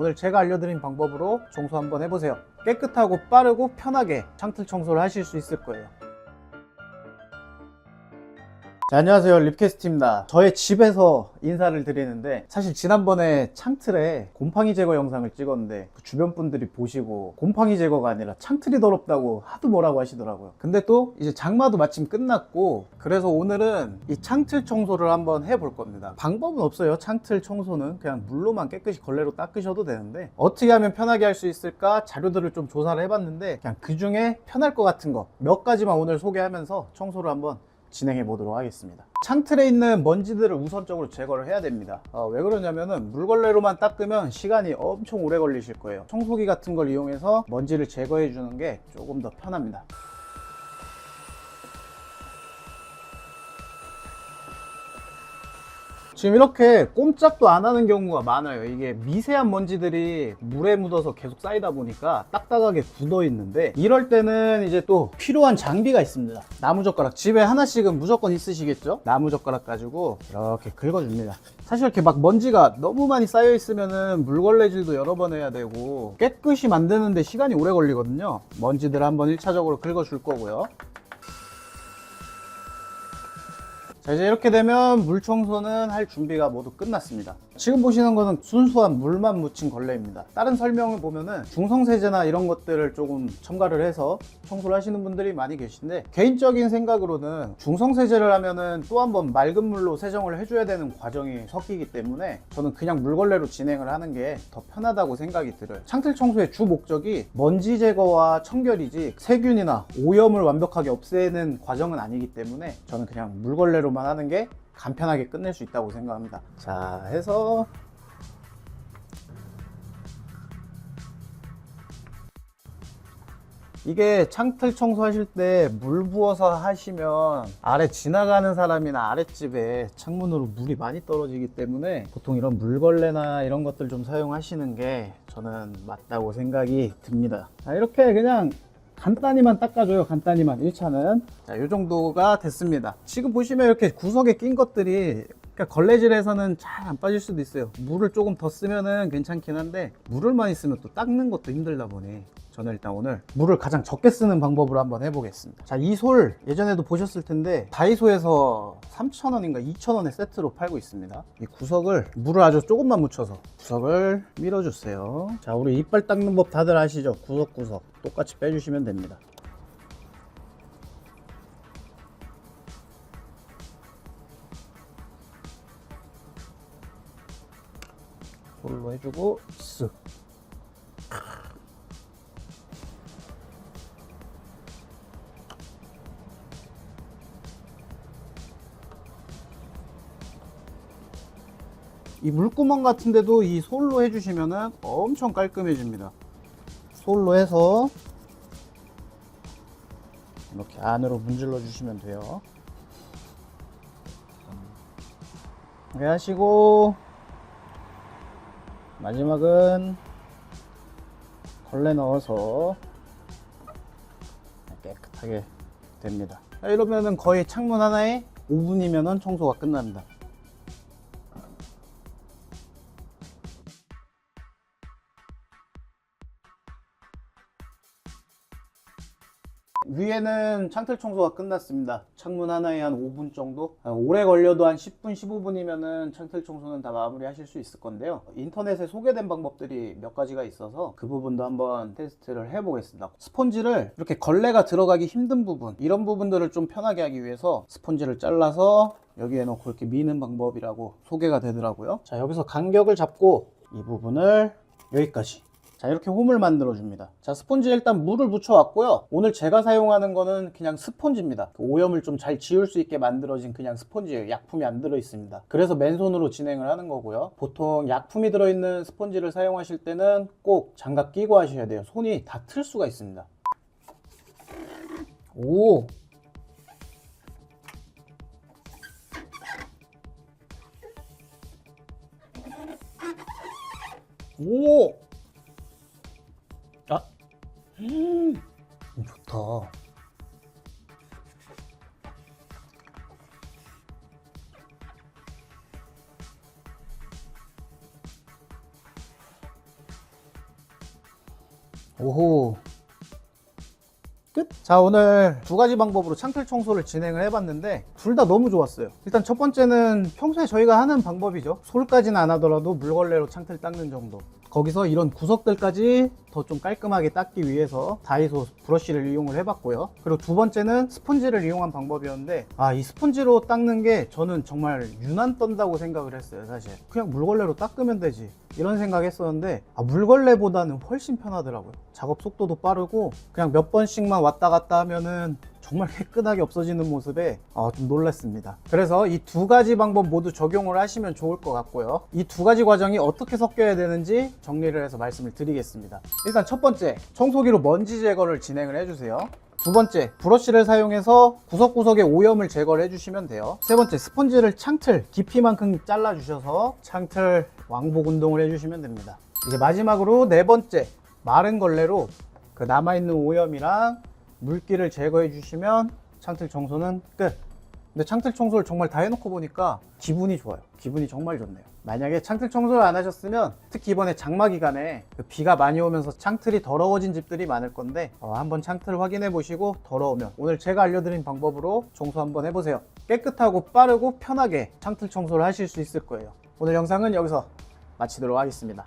오늘 제가 알려드린 방법으로 청소 한번 해보세요. 깨끗하고 빠르고 편하게 창틀 청소를 하실 수 있을 거예요. 자, 안녕하세요, 립캐스트입니다. 저의 집에서 인사를 드리는데, 사실 지난번에 창틀에 곰팡이 제거 영상을 찍었는데 그 주변 분들이 보시고 곰팡이 제거가 아니라 창틀이 더럽다고 하도 뭐라고 하시더라고요. 근데 또 이제 장마도 마침 끝났고, 그래서 오늘은 이 창틀 청소를 한번 해볼 겁니다. 방법은 없어요. 창틀 청소는 그냥 물로만 깨끗이 걸레로 닦으셔도 되는데, 어떻게 하면 편하게 할 수 있을까 자료들을 좀 조사를 해봤는데, 그냥 그 중에 편할 것 같은 거 몇 가지만 오늘 소개하면서 청소를 한번 진행해 보도록 하겠습니다. 창틀에 있는 먼지들을 우선적으로 제거를 해야 됩니다. 왜 그러냐면은 물걸레로만 닦으면 시간이 엄청 오래 걸리실 거예요. 청소기 같은 걸 이용해서 먼지를 제거해 주는 게 조금 더 편합니다. 지금 이렇게 꼼짝도 안 하는 경우가 많아요. 이게 미세한 먼지들이 물에 묻어서 계속 쌓이다 보니까 딱딱하게 굳어 있는데, 이럴 때는 이제 또 필요한 장비가 있습니다. 나무젓가락, 집에 하나씩은 무조건 있으시겠죠? 나무젓가락 가지고 이렇게 긁어줍니다. 사실 이렇게 막 먼지가 너무 많이 쌓여 있으면은 물걸레질도 여러 번 해야 되고 깨끗이 만드는데 시간이 오래 걸리거든요. 먼지들 한번 1차적으로 긁어줄 거고요. 자, 이제 이렇게 되면 물 청소는 할 준비가 모두 끝났습니다. 지금 보시는 거는 순수한 물만 묻힌 걸레입니다. 다른 설명을 보면은 중성세제나 이런 것들을 조금 첨가를 해서 청소를 하시는 분들이 많이 계신데, 개인적인 생각으로는 중성세제를 하면은 또 한번 맑은 물로 세정을 해줘야 되는 과정이 섞이기 때문에 저는 그냥 물걸레로 진행을 하는 게 더 편하다고 생각이 들어요. 창틀 청소의 주 목적이 먼지 제거와 청결이지 세균이나 오염을 완벽하게 없애는 과정은 아니기 때문에 저는 그냥 물걸레로만 하는 게 간편하게 끝낼 수 있다고 생각합니다. 자, 해서 이게 창틀 청소하실 때 물 부어서 하시면 아래 지나가는 사람이나 아랫집에 창문으로 물이 많이 떨어지기 때문에 보통 이런 물걸레나 이런 것들 좀 사용하시는 게 저는 맞다고 생각이 듭니다. 자, 이렇게 그냥 간단히만 닦아줘요. 간단히만. 1차는 자, 이 정도가 됐습니다. 지금 보시면 이렇게 구석에 낀 것들이, 그러니까 걸레질에서는 잘 안 빠질 수도 있어요. 물을 조금 더 쓰면은 괜찮긴 한데, 물을 많이 쓰면 또 닦는 것도 힘들다 보니 저는 일단 오늘 물을 가장 적게 쓰는 방법으로 한번 해보겠습니다. 자, 이 솔 예전에도 보셨을 텐데 다이소에서 3,000원인가 2,000원에 세트로 팔고 있습니다. 이 구석을 물을 아주 조금만 묻혀서 구석을 밀어주세요. 자, 우리 이빨 닦는 법 다들 아시죠? 구석구석 똑같이 빼주시면 됩니다. 솔로 해주고 쓱. 이 물구멍 같은데도 이 솔로 해주시면은 엄청 깔끔해집니다. 솔로 해서 이렇게 안으로 문질러 주시면 돼요. 이렇게 하시고, 마지막은 걸레 넣어서 깨끗하게 됩니다. 이러면은 거의 창문 하나에 5분이면은 청소가 끝납니다. 위에는 창틀 청소가 끝났습니다. 창문 하나에 한 5분 정도? 오래 걸려도 한 10분, 15분이면은 창틀 청소는 다 마무리 하실 수 있을 건데요. 인터넷에 소개된 방법들이 몇 가지가 있어서 그 부분도 한번 테스트를 해보겠습니다. 스펀지를 이렇게 걸레가 들어가기 힘든 부분, 이런 부분들을 좀 편하게 하기 위해서 스펀지를 잘라서 여기에 넣고 이렇게 미는 방법이라고 소개가 되더라고요. 자, 여기서 간격을 잡고 이 부분을 여기까지, 자, 이렇게 홈을 만들어 줍니다. 자, 스펀지에 일단 물을 묻혀 왔고요. 오늘 제가 사용하는 거는 그냥 스펀지입니다. 그 오염을 좀 잘 지울 수 있게 만들어진 그냥 스펀지예요. 약품이 안 들어 있습니다. 그래서 맨손으로 진행을 하는 거고요. 보통 약품이 들어있는 스펀지를 사용하실 때는 꼭 장갑 끼고 하셔야 돼요. 손이 다 틀 수가 있습니다. 오, 오, 아, 좋다. 오호. 끝! 자, 오늘 두 가지 방법으로 창틀 청소를 진행을 해봤는데 둘 다 너무 좋았어요. 일단 첫 번째는 평소에 저희가 하는 방법이죠. 솔까지는 안 하더라도 물걸레로 창틀 닦는 정도. 거기서 이런 구석들까지 더 좀 깔끔하게 닦기 위해서 다이소 브러쉬를 이용을 해봤고요. 그리고 두 번째는 스펀지를 이용한 방법이었는데 이 스펀지로 닦는 게 저는 정말 유난 떤다고 생각을 했어요. 사실 그냥 물걸레로 닦으면 되지 이런 생각했었는데 물걸레보다는 훨씬 편하더라고요. 작업 속도도 빠르고 그냥 몇 번씩만 왔다 갔다 하면은 정말 깨끗하게 없어지는 모습에 좀 놀랐습니다. 그래서 이 두 가지 방법 모두 적용을 하시면 좋을 것 같고요. 이 두 가지 과정이 어떻게 섞여야 되는지 정리를 해서 말씀을 드리겠습니다. 일단 첫 번째, 청소기로 먼지 제거를 진행을 해주세요. 두 번째, 브러쉬를 사용해서 구석구석의 오염을 제거를 해주시면 돼요. 세 번째, 스펀지를 창틀 깊이만큼 잘라주셔서 창틀 왕복 운동을 해주시면 됩니다. 이제 마지막으로 네 번째, 마른 걸레로 그 남아있는 오염이랑 물기를 제거해 주시면 창틀 청소는 끝. 근데 창틀 청소를 정말 다 해놓고 보니까 기분이 좋아요. 기분이 정말 좋네요. 만약에 창틀 청소를 안 하셨으면 특히 이번에 장마 기간에 비가 많이 오면서 창틀이 더러워진 집들이 많을 건데 한번 창틀을 확인해 보시고 더러우면 오늘 제가 알려드린 방법으로 청소 한번 해보세요. 깨끗하고 빠르고 편하게 창틀 청소를 하실 수 있을 거예요. 오늘 영상은 여기서 마치도록 하겠습니다.